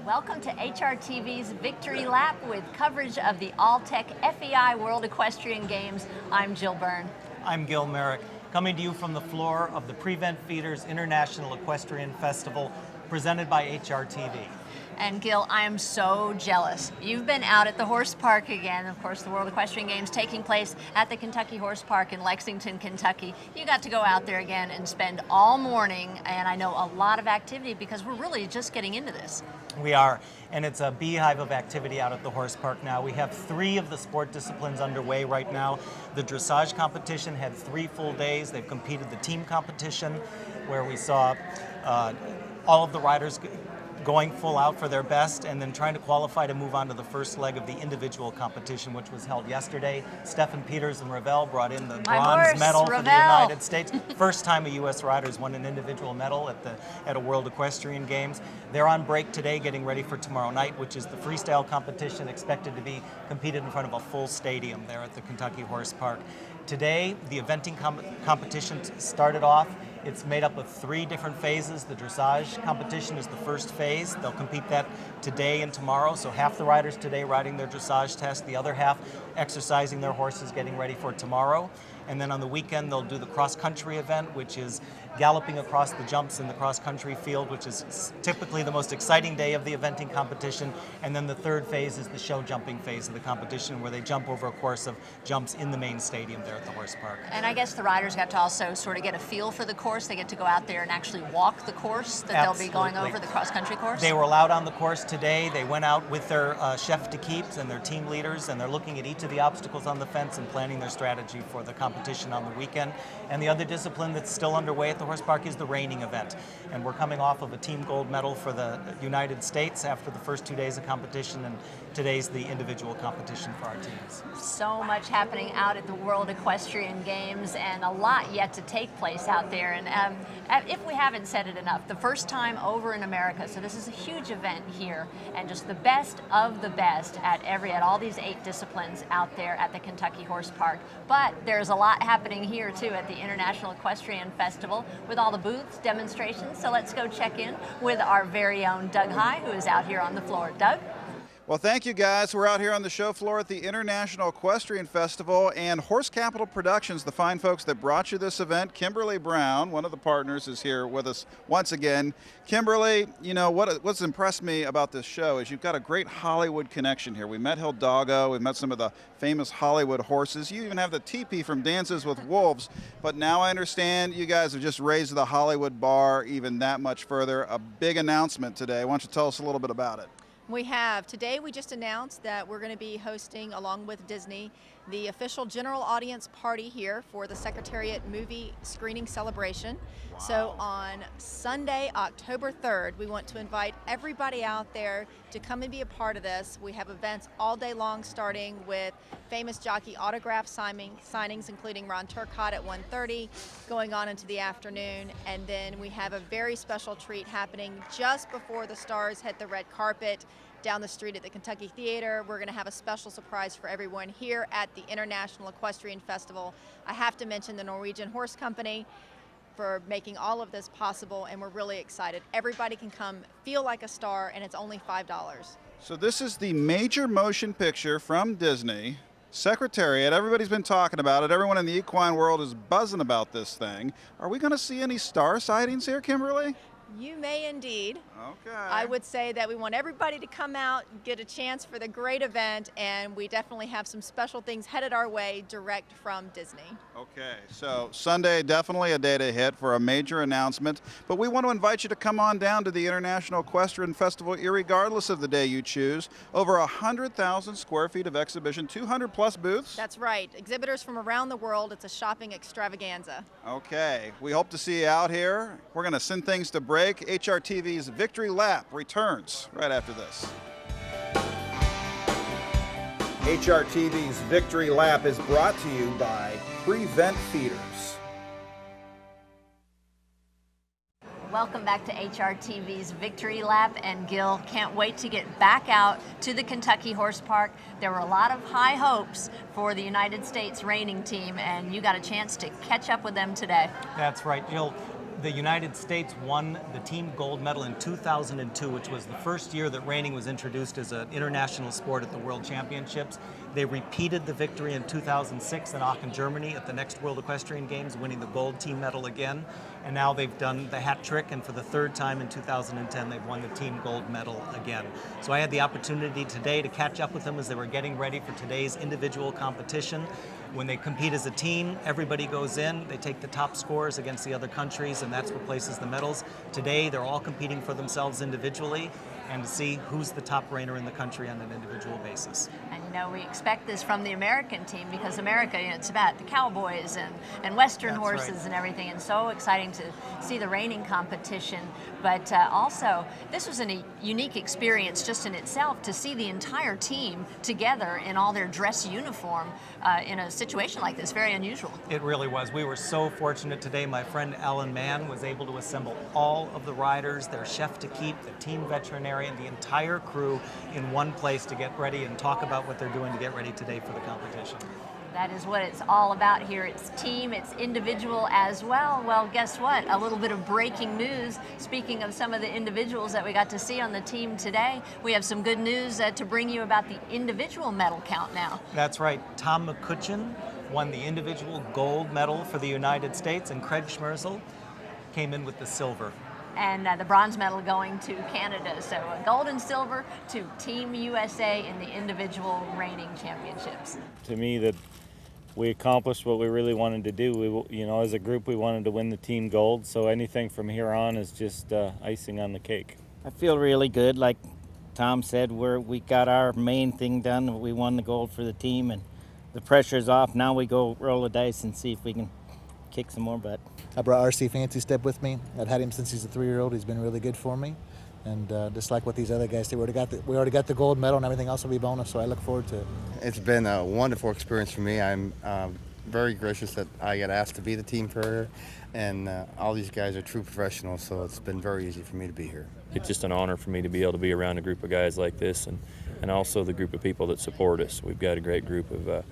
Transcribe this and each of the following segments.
Welcome to HRTV's Victory Lap with coverage of the All-Tech FEI World Equestrian Games. I'm Jill Byrne. I'm Gil Merrick, coming to you from the floor of the Prevent Feeders International Equestrian Festival, presented by HRTV. And Gil, I am so jealous. You've been out at the horse park again. Of course, the World Equestrian Games taking place at the Kentucky Horse Park in Lexington, Kentucky. You got to go out there again and spend all morning, and I know a lot of activity because we're really just getting into this. We are, and it's a beehive of activity out at the horse park now. We have 3 of the sport disciplines underway right now. The dressage competition had 3 full days. They've competed the team competition, where we saw all of the riders going full out for their best, and then trying to qualify to move on to the first leg of the individual competition, which was held yesterday. Stefan Peters and Ravel brought in the bronze medal for the United States. First time a U.S. rider's won an individual medal at a World Equestrian Games. They're on break today, getting ready for tomorrow night, which is the freestyle competition, expected to be competed in front of a full stadium there at the Kentucky Horse Park. Today, the eventing competition started off. It's made up of 3 different phases. The dressage competition is the first phase. They'll compete that today and tomorrow. So half the riders today riding their dressage test, the other half exercising their horses, getting ready for tomorrow. And then on the weekend, they'll do the cross-country event, which is galloping across the jumps in the cross-country field, which is typically the most exciting day of the eventing competition. And then the third phase is the show jumping phase of the competition, where they jump over a course of jumps in the main stadium there at the horse park. And I guess the riders got to also sort of get a feel for the course. They get to go out there and actually walk the course that they'll be going over, the cross-country course. They were allowed on the course today. They went out with their chef d'equipes and their team leaders, and they're looking at each of the obstacles on the fence and planning their strategy for the competition on the weekend. And the other discipline that's still underway at the horse park is the reining event. And we're coming off of a team gold medal for the United States after the first 2 days of competition, and today's the individual competition for our teams. So much happening out at the World Equestrian Games, and a lot yet to take place out there. And if we haven't said it enough, the first time over in America, so this is a huge event here, and just the best of the best at all these 8 disciplines out there at the Kentucky Horse Park. But there's a lot happening here too at the International Equestrian Festival with all the booths, demonstrations. So let's go check in with our very own Doug High, who is out here on the floor. Doug? Well, thank you guys. We're out here on the show floor at the International Equestrian Festival, and Horse Capital Productions, the fine folks that brought you this event. Kimberly Brown, one of the partners, is here with us once again. Kimberly, you know, what's impressed me about this show is you've got a great Hollywood connection here. We met Hidalgo, we met some of the famous Hollywood horses. You even have the teepee from Dances with Wolves, but now I understand you guys have just raised the Hollywood bar even that much further. A big announcement today. Why don't you tell us a little bit about it? We have. Today we just announced that we're going to be hosting, along with Disney, the official general audience party here for the Secretariat movie screening celebration. Wow. So on Sunday, October 3rd, we want to invite everybody out there to come and be a part of this. We have events all day long, starting with famous jockey autograph signings, including Ron Turcotte at 1:30, going on into the afternoon. And then we have a very special treat happening just before the stars hit the red carpet down the street at the Kentucky Theater. We're going to have a special surprise for everyone here at the International Equestrian Festival. I have to mention the Norwegian Horse Company for making all of this possible, and we're really excited. Everybody can come feel like a star, and it's only $5. So this is the major motion picture from Disney, Secretariat. Everybody's been talking about it. Everyone in the equine world is buzzing about this thing. Are we going to see any star sightings here, Kimberly? You may indeed. Okay. I would say that we want everybody to come out, get a chance for the great event, and we definitely have some special things headed our way direct from Disney. Okay, so Sunday, definitely a day to hit for a major announcement, but we want to invite you to come on down to the International Equestrian Festival, irregardless of the day you choose. Over 100,000 square feet of exhibition, 200 plus booths. That's right. Exhibitors from around the world. It's a shopping extravaganza. Okay, we hope to see you out here. We're going to send things to break. HRTV's Victory Lap returns right after this. HRTV's Victory Lap is brought to you by Prevent Feeders. Welcome back to HRTV's Victory Lap, and Gil, can't wait to get back out to the Kentucky Horse Park. There were a lot of high hopes for the United States reining team, and you got a chance to catch up with them today. That's right, Jill. The United States won the team gold medal in 2002, which was the first year that reining was introduced as an international sport at the World Championships. They repeated the victory in 2006 in Aachen, Germany at the next World Equestrian Games, winning the gold team medal again. And now they've done the hat trick, and for the third time in 2010, they've won the team gold medal again. So I had the opportunity today to catch up with them as they were getting ready for today's individual competition. When they compete as a team, everybody goes in, they take the top scores against the other countries, and that's what places the medals. Today, they're all competing for themselves individually and to see who's the top reiner in the country on an individual basis. And you know, we expect this from the American team because America, you know, it's about the cowboys and Western horses right. and everything, and so exciting to see the reining competition. But also, this was a unique experience just in itself to see the entire team together in all their dress uniform in a situation like this. Very unusual. It really was. We were so fortunate today. My friend Alan Mann was able to assemble all of the riders, their chef to keep, the team veterinarian, the entire crew in one place to get ready and talk about what they're doing to get ready today for the competition. That is what it's all about here. It's team, it's individual as well. Well, guess what? A little bit of breaking news. Speaking of some of the individuals that we got to see on the team today, we have some good news to bring you about the individual medal count now. That's right. Tom McCutcheon won the individual gold medal for the United States, and Craig Schmerzel came in with the silver. And the bronze medal going to Canada. So gold and silver to Team USA in the individual reining championships. To me, that we accomplished what we really wanted to do. We, as a group, we wanted to win the team gold. So anything from here on is just icing on the cake. I feel really good. Like Tom said, we got our main thing done. We won the gold for the team, and the pressure's off. Now we go roll the dice and see if we can kick some more butt. I brought RC Fancy Step with me. I've had him since he's a 3-year-old. He's been really good for me. And just like what these other guys did, we already got the gold medal, and everything else will be bonus, so I look forward to it. It's been a wonderful experience for me. I'm very gracious that I got asked to be the team farrier, and all these guys are true professionals, so it's been very easy for me to be here. It's just an honor for me to be able to be around a group of guys like this, and also the group of people that support us. We've got a great group of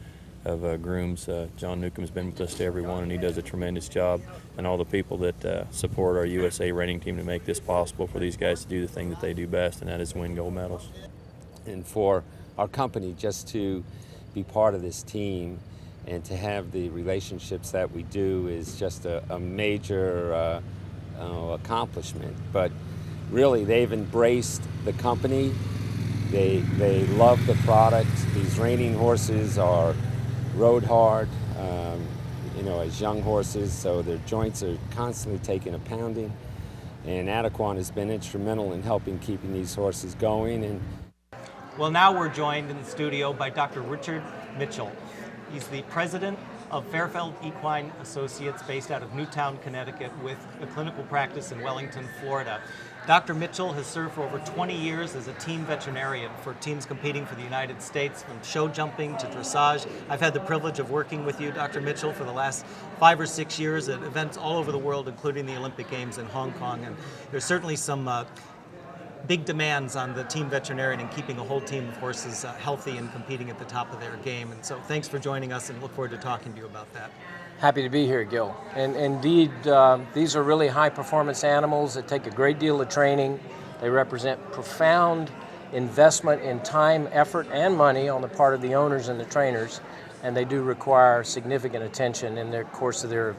grooms. John Newcomb's been with us to every one, and he does a tremendous job. And all the people that support our USA reining team to make this possible for these guys to do the thing that they do best, and that is win gold medals. And for our company just to be part of this team and to have the relationships that we do is just a major accomplishment. But really, they've embraced the company. They love the product. These reining horses are rode hard, as young horses, so their joints are constantly taking a pounding. And Adequan has been instrumental in helping keeping these horses going. And well, now we're joined in the studio by Dr. Richard Mitchell. He's the president of Fairfield Equine Associates based out of Newtown, Connecticut, with a clinical practice in Wellington, Florida. Dr. Mitchell has served for over 20 years as a team veterinarian for teams competing for the United States, from show jumping to dressage. I've had the privilege of working with you, Dr. Mitchell, for the last 5 or 6 years at events all over the world, including the Olympic Games in Hong Kong. And there's certainly some big demands on the team veterinarian and keeping a whole team of horses healthy and competing at the top of their game. And so thanks for joining us, and look forward to talking to you about that. Happy to be here, Gil. And indeed, these are really high-performance animals that take a great deal of training. They represent profound investment in time, effort, and money on the part of the owners and the trainers, and they do require significant attention in the course of their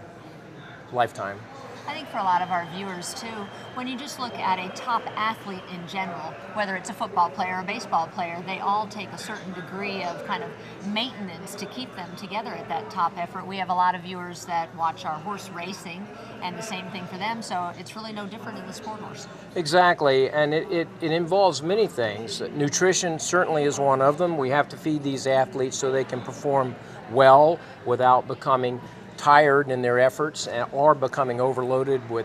lifetime. I think for a lot of our viewers too, when you just look at a top athlete in general, whether it's a football player or a baseball player, they all take a certain degree of kind of maintenance to keep them together at that top effort. We have a lot of viewers that watch our horse racing, and the same thing for them, so it's really no different in the sport horse. Exactly, and it involves many things. Nutrition certainly is one of them. We have to feed these athletes so they can perform well without becoming tired in their efforts or becoming overloaded with,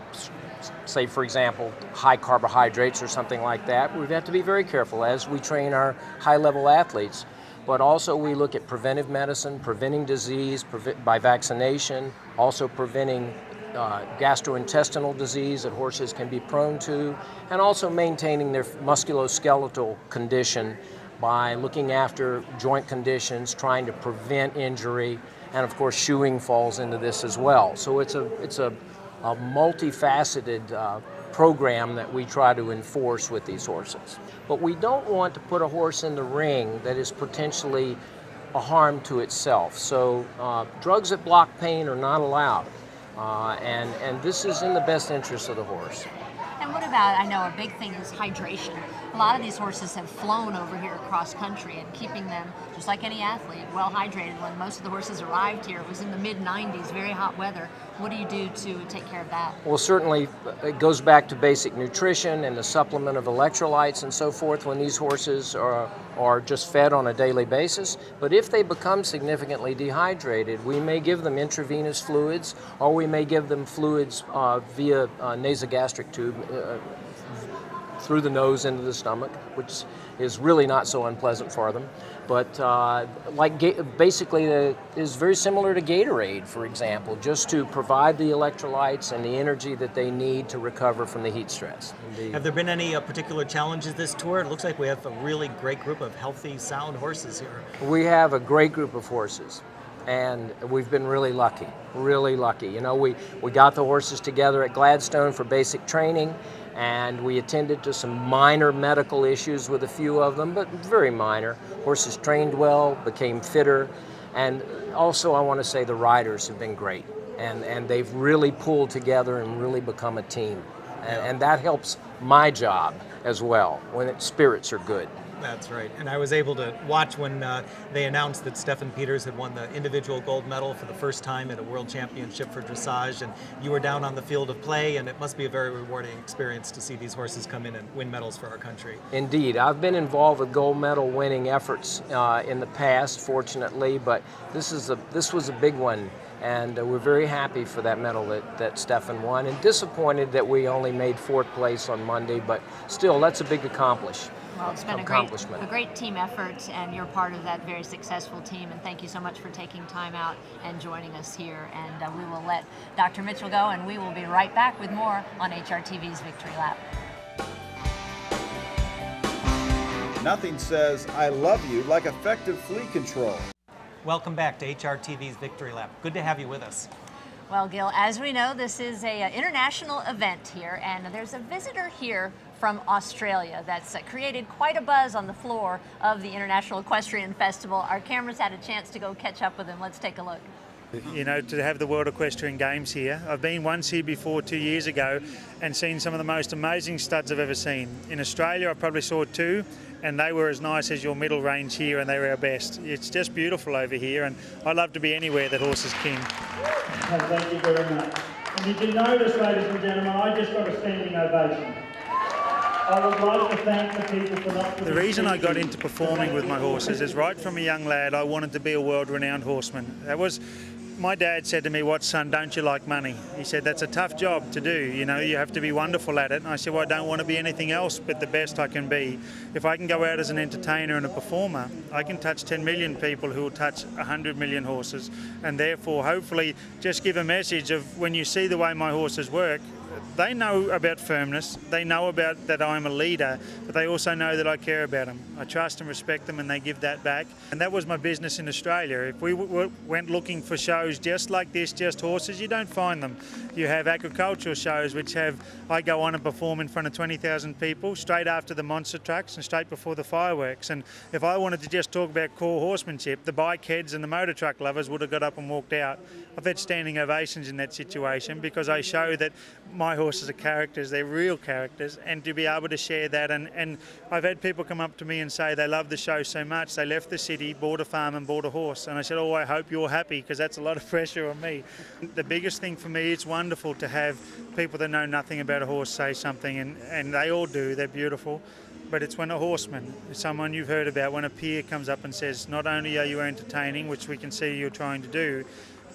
say, for example, high carbohydrates or something like that. We have to be very careful as we train our high-level athletes. But also we look at preventive medicine, preventing disease by vaccination, also preventing gastrointestinal disease that horses can be prone to, and also maintaining their musculoskeletal condition by looking after joint conditions, trying to prevent injury, and of course shoeing falls into this as well. So it's a multifaceted program that we try to enforce with these horses. But we don't want to put a horse in the ring that is potentially a harm to itself. So drugs that block pain are not allowed. And this is in the best interest of the horse. And what about, I know a big thing is hydration. A lot of these horses have flown over here across country, and keeping them, just like any athlete, well hydrated. When most of the horses arrived here, it was in the mid-90s, very hot weather. What do you do to take care of that? Well, certainly it goes back to basic nutrition and the supplement of electrolytes and so forth when these horses are just fed on a daily basis. But if they become significantly dehydrated, we may give them intravenous fluids, or we may give them fluids via nasogastric tube through the nose into the stomach, which is really not so unpleasant for them. But basically is very similar to Gatorade, for example, just to provide the electrolytes and the energy that they need to recover from the heat stress. Have there been any particular challenges this tour? It looks like we have a really great group of healthy, sound horses here. We have a great group of horses, and we've been really lucky, really lucky. You know, we got the horses together at Gladstone for basic training, and we attended to some minor medical issues with a few of them, but very minor. Horses trained well, became fitter, and also I want to say the riders have been great, and they've really pulled together and really become a team, and that helps my job as well when spirits are good. That's right. And I was able to watch when they announced that Stefan Peters had won the individual gold medal for the first time at a world championship for dressage, and you were down on the field of play, and it must be a very rewarding experience to see these horses come in and win medals for our country. Indeed. I've been involved with gold medal winning efforts in the past, fortunately, but this was a big one. And we're very happy for that medal that Stefan won, and disappointed that we only made 4th place on Monday, but still, that's a big accomplishment. Well, it's been a great team effort, and you're part of that very successful team, and thank you so much for taking time out and joining us here. And we will let Dr. Mitchell go, and we will be right back with more on HRTV's Victory Lap. Nothing says I love you like effective flea control. Welcome back to HRTV's Victory Lap. Good to have you with us. Well, Gil, as we know, this is an international event here, and there's a visitor here from Australia that's created quite a buzz on the floor of the International Equestrian Festival. Our cameras had a chance to go catch up with him. Let's take a look. You know, to have the World Equestrian Games here. I've been once here before 2 years ago and seen some of the most amazing studs I've ever seen. In Australia, I probably saw 2, and they were as nice as your middle range here, and they were our best. It's just beautiful over here, and I love to be anywhere that horse is king. Thank you very much. And did you notice, ladies and gentlemen, I just got a standing ovation. I would like to thank the people for not... The reason I got into performing with my horses is right from a young lad I wanted to be a world-renowned horseman. My dad said to me, "What, son, don't you like money?" He said, "That's a tough job to do, you know, you have to be wonderful at it." And I said, "Well, I don't want to be anything else but the best I can be. If I can go out as an entertainer and a performer, I can touch 10 million people who will touch 100 million horses, and therefore hopefully just give a message of when you see the way my horses work, they know about firmness, they know about that I'm a leader, but they also know that I care about them. I trust and respect them, and they give that back." And that was my business in Australia. If we went looking for shows just like this, just horses, you don't find them. You have agricultural shows I go on and perform in front of 20,000 people straight after the monster trucks and straight before the fireworks. And if I wanted to just talk about core horsemanship, the bike heads and the motor truck lovers would have got up and walked out. I've had standing ovations in that situation because I show that my horses are characters, they're real characters, and to be able to share that. And I've had people come up to me and say they love the show so much, they left the city, bought a farm and bought a horse. And I said, "Oh, I hope you're happy, because that's a lot of pressure on me." The biggest thing for me, it's wonderful to have people that know nothing about a horse say something, and they all do, they're beautiful. But it's when a horseman, someone you've heard about, when a peer comes up and says, "Not only are you entertaining," which we can see you're trying to do,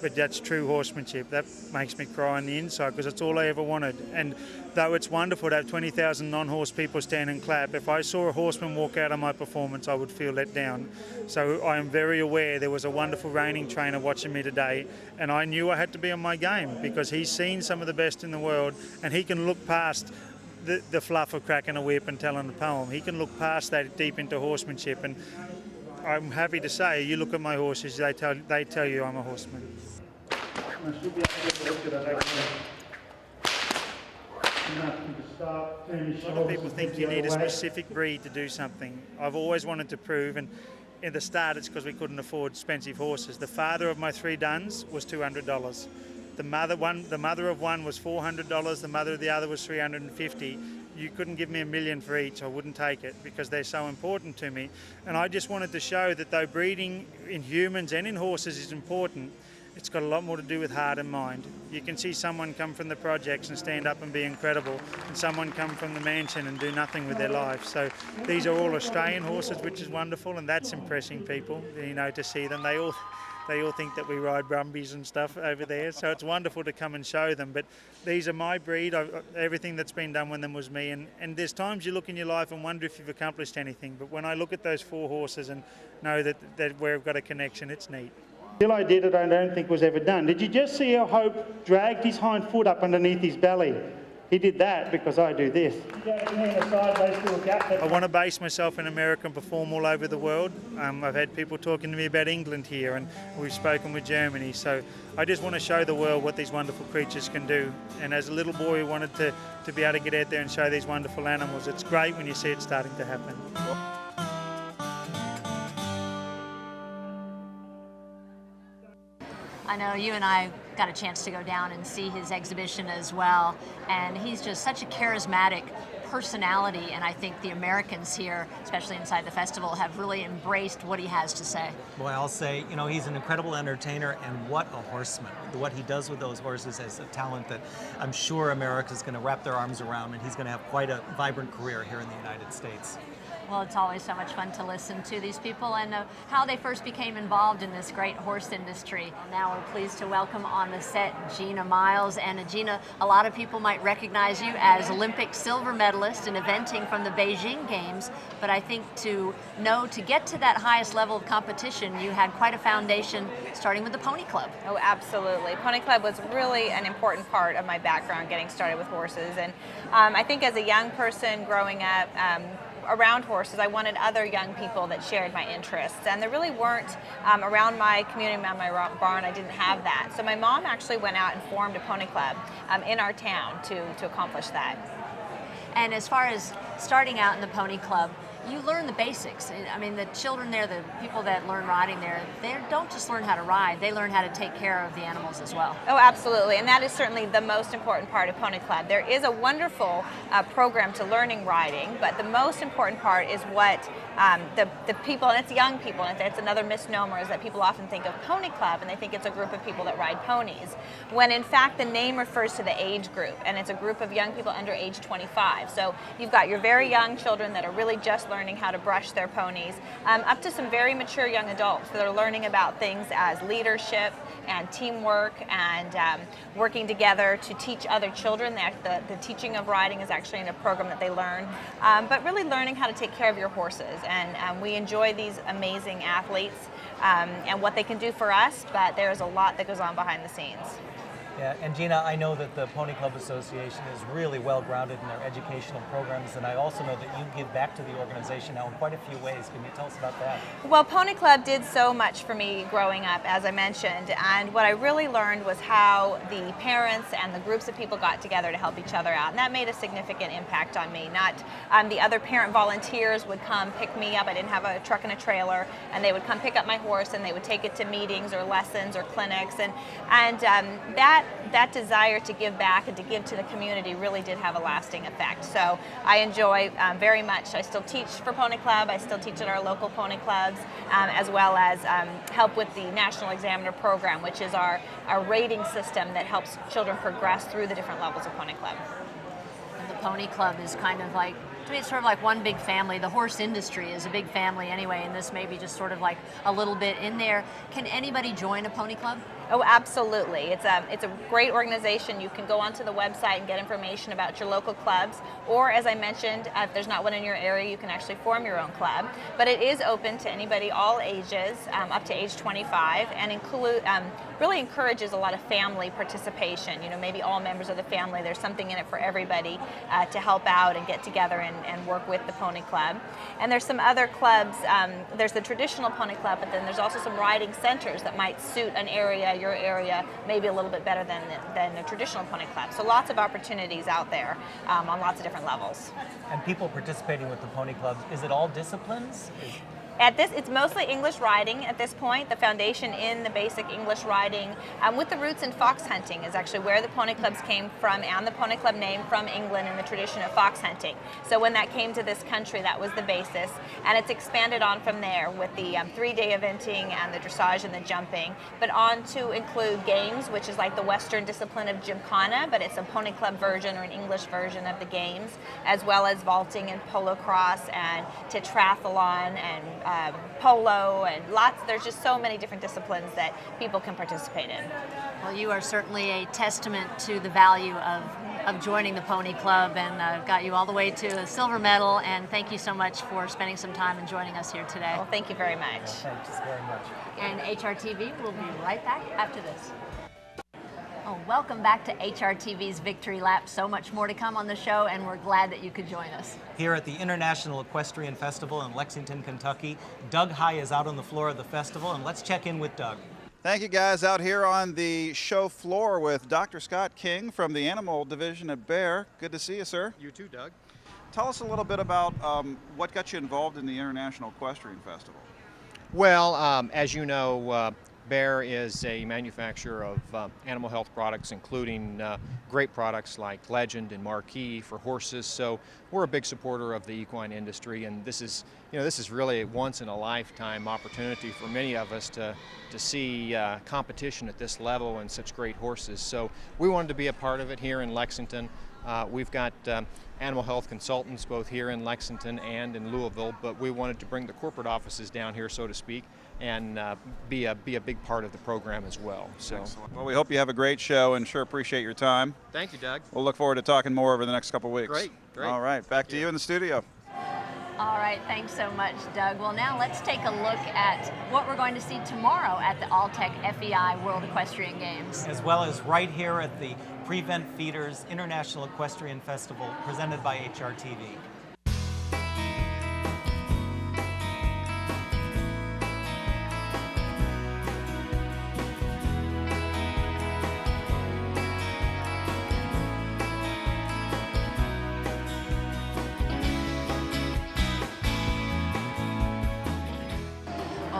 but that's true horsemanship. That makes me cry on the inside, because it's all I ever wanted. And though it's wonderful to have 20,000 non-horse people stand and clap, if I saw a horseman walk out of my performance, I would feel let down. So I am very aware there was a wonderful reining trainer watching me today, and I knew I had to be on my game, because he's seen some of the best in the world, and he can look past the fluff of cracking a whip and telling a poem. He can look past that deep into horsemanship, and I'm happy to say, you look at my horses, they tell you I'm a horseman. nothing to stop, turn your A lot of shoulders people and think head you the need a other way. specific breed to do something. I've always wanted to prove, and in the start it's because we couldn't afford expensive horses. The father of my 3 duns was $200. The mother of one was $400. The mother of the other was $350. You couldn't give me $1 million for each. I wouldn't take it because they're so important to me. And I just wanted to show that though breeding in humans and in horses is important, it's got a lot more to do with heart and mind. You can see someone come from the projects and stand up and be incredible, and someone come from the mansion and do nothing with their life. So these are all Australian horses, which is wonderful, and that's impressing people, you know, to see them. They all think that we ride Brumbies and stuff over there, so it's wonderful to come and show them. But these are my breed. Everything that's been done with them was me, and there's times you look in your life and wonder if you've accomplished anything. But when I look at those 4 horses and know that we've got a connection, it's neat. Till I did it, I don't think was ever done. Did you just see how Hope dragged his hind foot up underneath his belly? He did that because I do this. I want to base myself in America and perform all over the world. I've had people talking to me about England here, and we've spoken with Germany. So I just want to show the world what these wonderful creatures can do. And as a little boy who wanted to be able to get out there and show these wonderful animals, it's great when you see it starting to happen. I know you and I got a chance to go down and see his exhibition as well, and he's just such a charismatic personality, and I think the Americans here, especially inside the festival, have really embraced what he has to say. Boy, I'll say, you know, he's an incredible entertainer, and what a horseman. What he does with those horses is a talent that I'm sure America's going to wrap their arms around, and he's going to have quite a vibrant career here in the United States. Well, it's always so much fun to listen to these people and how they first became involved in this great horse industry. Now we're pleased to welcome on the set Gina Miles. And Gina, a lot of people might recognize you as Olympic silver medalist in eventing from the Beijing Games, but I think to get to that highest level of competition, you had quite a foundation starting with the Pony Club. Oh, absolutely. Pony Club was really an important part of my background getting started with horses. And I think as a young person growing up, around horses, I wanted other young people that shared my interests, and there really weren't around my community, around my barn. I didn't have that. So my mom actually went out and formed a pony club in our town to accomplish that. And as far as starting out in the Pony Club, you learn the basics. I mean, the children there, the people that learn riding there, they don't just learn how to ride, they learn how to take care of the animals as well. Oh, absolutely, and that is certainly the most important part of Pony Club. There is a wonderful program to learning riding, but the most important part is what the people, and it's young people, and it's another misnomer, is that people often think of Pony Club and they think it's a group of people that ride ponies, when in fact the name refers to the age group, and it's a group of young people under age 25. So you've got your very young children that are really just learning how to brush their ponies, up to some very mature young adults that are learning about things as leadership and teamwork and working together to teach other children. The teaching of riding is actually in a program that they learn, but really learning how to take care of your horses. And we enjoy these amazing athletes and what they can do for us, but there's a lot that goes on behind the scenes. Yeah, and Gina, I know that the Pony Club Association is really well grounded in their educational programs, and I also know that you give back to the organization now in quite a few ways. Can you tell us about that? Well, Pony Club did so much for me growing up, as I mentioned, and what I really learned was how the parents and the groups of people got together to help each other out, and that made a significant impact on me. Not the other parent volunteers would come pick me up. I didn't have a truck and a trailer, and they would come pick up my horse and they would take it to meetings or lessons or clinics, and that desire to give back and to give to the community really did have a lasting effect. So I enjoy very much. I still teach for Pony Club. I still teach at our local pony clubs, as well as help with the National Examiner program, which is our rating system that helps children progress through the different levels of Pony Club. And the Pony Club is kind of like, to me, it's sort of like one big family. The horse industry is a big family anyway, and this may be just sort of like a little bit in there. Can anybody join a Pony Club? Oh, absolutely. It's a great organization. You can go onto the website and get information about your local clubs, or as I mentioned, if there's not one in your area, you can actually form your own club. But it is open to anybody, all ages, up to age 25, and really encourages a lot of family participation. You know, maybe all members of the family. There's something in it for everybody to help out and get together and work with the Pony Club. And there's some other clubs. There's the traditional Pony Club, but then there's also some riding centers that might suit an area your area maybe a little bit better than the traditional pony club. So lots of opportunities out there on lots of different levels. And people participating with the pony clubs, is it all disciplines? At this, it's mostly English riding at this point. The foundation in the basic English riding, with the roots in fox hunting, is actually where the pony clubs came from, and the pony club name from England in the tradition of fox hunting. So when that came to this country, that was the basis, and it's expanded on from there with the 3-day eventing and the dressage and the jumping, but on to include games, which is like the Western discipline of Gymkhana, but it's a pony club version or an English version of the games, as well as vaulting and polo cross and tetrathlon and polo and lots. There's just so many different disciplines that people can participate in. Well, you are certainly a testament to the value of joining the Pony Club, and got you all the way to a silver medal, and thank you so much for spending some time and joining us here today. Well, thank you very much. Well, thanks very much. And HRTV will be right back after this. Oh, welcome back to HRTV's Victory Lap. So much more to come on the show, and we're glad that you could join us. Here at the International Equestrian Festival in Lexington, Kentucky, Doug High is out on the floor of the festival, and let's check in with Doug. Thank you, guys. Out here on the show floor with Dr. Scott King from the Animal Division at Bayer. Good to see you, sir. You too, Doug. Tell us a little bit about what got you involved in the International Equestrian Festival. Well, as you know, Bayer is a manufacturer of animal health products, including great products like Legend and Marquis for horses. So we're a big supporter of the equine industry, and this is really a once-in-a-lifetime opportunity for many of us to see competition at this level and such great horses. So we wanted to be a part of it here in Lexington. We've got animal health consultants both here in Lexington and in Louisville, but we wanted to bring the corporate offices down here, so to speak, and be a big part of the program as well. So, excellent. Well, we hope you have a great show, and sure appreciate your time. Thank you, Doug. We'll look forward to talking more over the next couple weeks. Great. All right, back to you in the studio. All right, thanks so much, Doug. Well, now let's take a look at what we're going to see tomorrow at the Alltech FEI World Equestrian Games. As well as right here at the Prevent Feeders International Equestrian Festival presented by HRTV.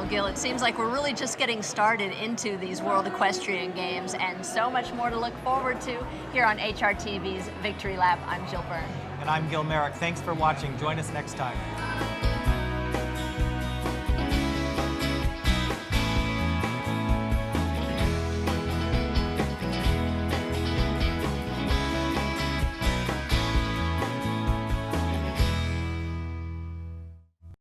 Gil, it seems like we're really just getting started into these World Equestrian Games, and so much more to look forward to here on HRTV's Victory Lap. I'm Jill Byrne. And I'm Gil Merrick. Thanks for watching. Join us next time.